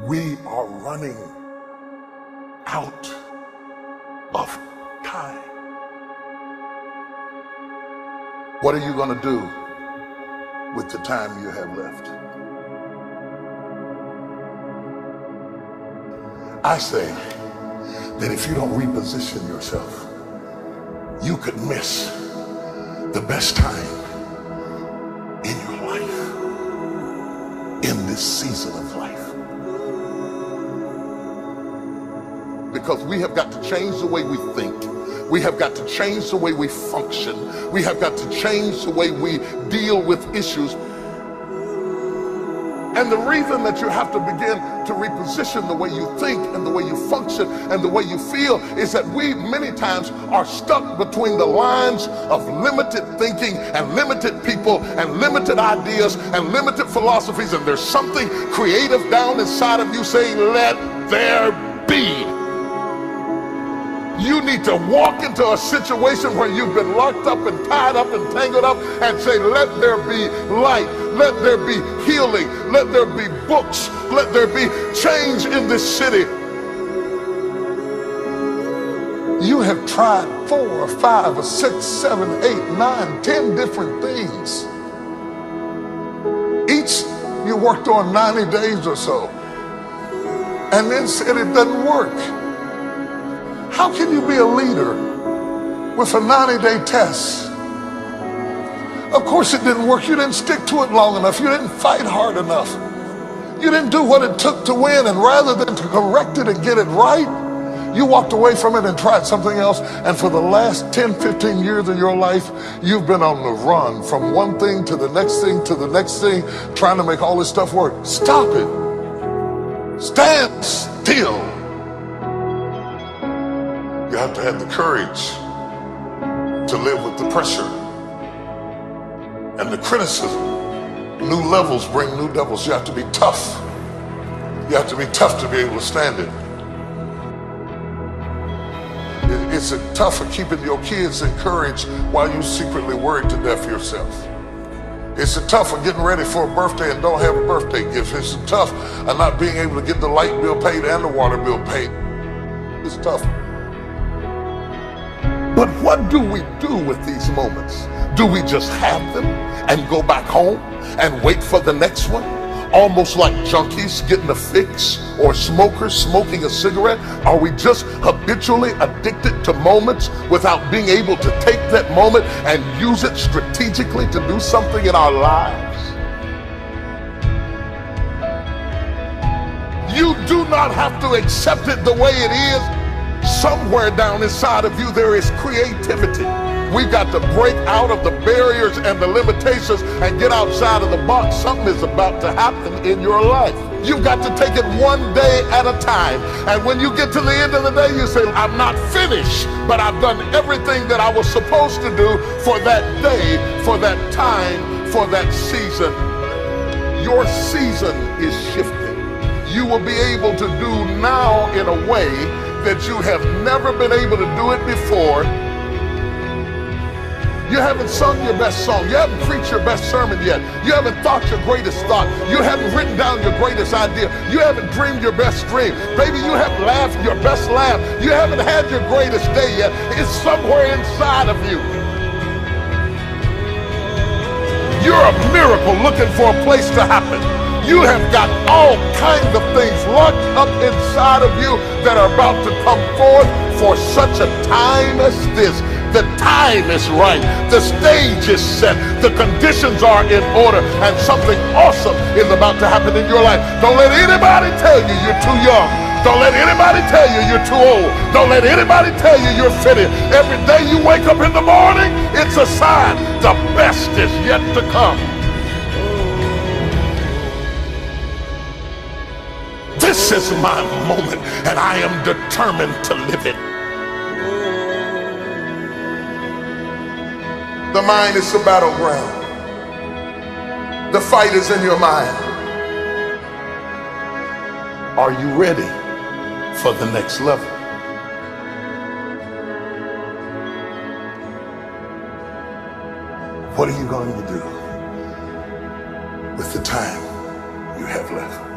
We are running out of time. What are you going to do with the time you have left? I say that if you don't reposition yourself, you could miss the best time in your life, in this season of life. Because we have got to change the way we think. We have got to change the way we function. We have got to change the way we deal with issues. And the reason that you have to begin to reposition the way you think and the way you function and the way you feel is that we many times are stuck between the lines of limited thinking and limited people and limited ideas and limited philosophies, and there's something creative down inside of you saying, let there be. You need to walk into a situation where you've been locked up and tied up and tangled up and say, let there be light, let there be healing, let there be books, let there be change in this city. You have tried 4 or 5 or 6, 7, 8, 9, 10 different things. Each you worked on 90 days or so and then said it doesn't work. How can you be a leader with a 90-day test? Of course it didn't work. You didn't stick to it long enough. You didn't fight hard enough. You didn't do what it took to win, and rather than to correct it and get it right, you walked away from it and tried something else. And for the last 10, 15 years of your life, you've been on the run from one thing to the next thing to the next thing, trying to make all this stuff work. Stop it. Stand still. You have to have the courage to live with the pressure and the criticism. New levels bring new devils. You have to be tough. You have to be tough to be able to stand it. It's tough for keeping your kids encouraged while you secretly worried to death yourself. It's tough for getting ready for a birthday and don't have a birthday gift. It's tough of not being able to get the light bill paid and the water bill paid. It's tough. But what do we do with these moments? Do we just have them and go back home and wait for the next one? Almost like junkies getting a fix or smokers smoking a cigarette? Are we just habitually addicted to moments without being able to take that moment and use it strategically to do something in our lives? You do not have to accept it the way it is. Somewhere down inside of you there is creativity. We've got to break out of the barriers and the limitations and get outside of the box. Something is about to happen in your life. You've got to take it one day at a time. And when you get to the end of the day, you say, I'm not finished, but I've done everything that I was supposed to do for that day, for that time, for that season. Your season is shifting. You will be able to do now in a way that you have never been able to do it before. You haven't sung your best song. You haven't preached your best sermon yet. You haven't thought your greatest thought. You haven't written down your greatest idea. You haven't dreamed your best dream. Maybe you haven't laughed your best laugh. You haven't had your greatest day yet. It's somewhere inside of you. You're a miracle looking for a place to happen. You have got all kinds of things locked up inside of you that are about to come forth for such a time as this. The time is right. The stage is set. The conditions are in order, and something awesome is about to happen in your life. Don't let anybody tell you you're too young. Don't let anybody tell you you're too old. Don't let anybody tell you you're fitted. Every day you wake up in the morning, it's a sign the best is yet to come. This is my moment, and I am determined to live it. The mind is the battleground. The fight is in your mind. Are you ready for the next level? What are you going to do with the time you have left?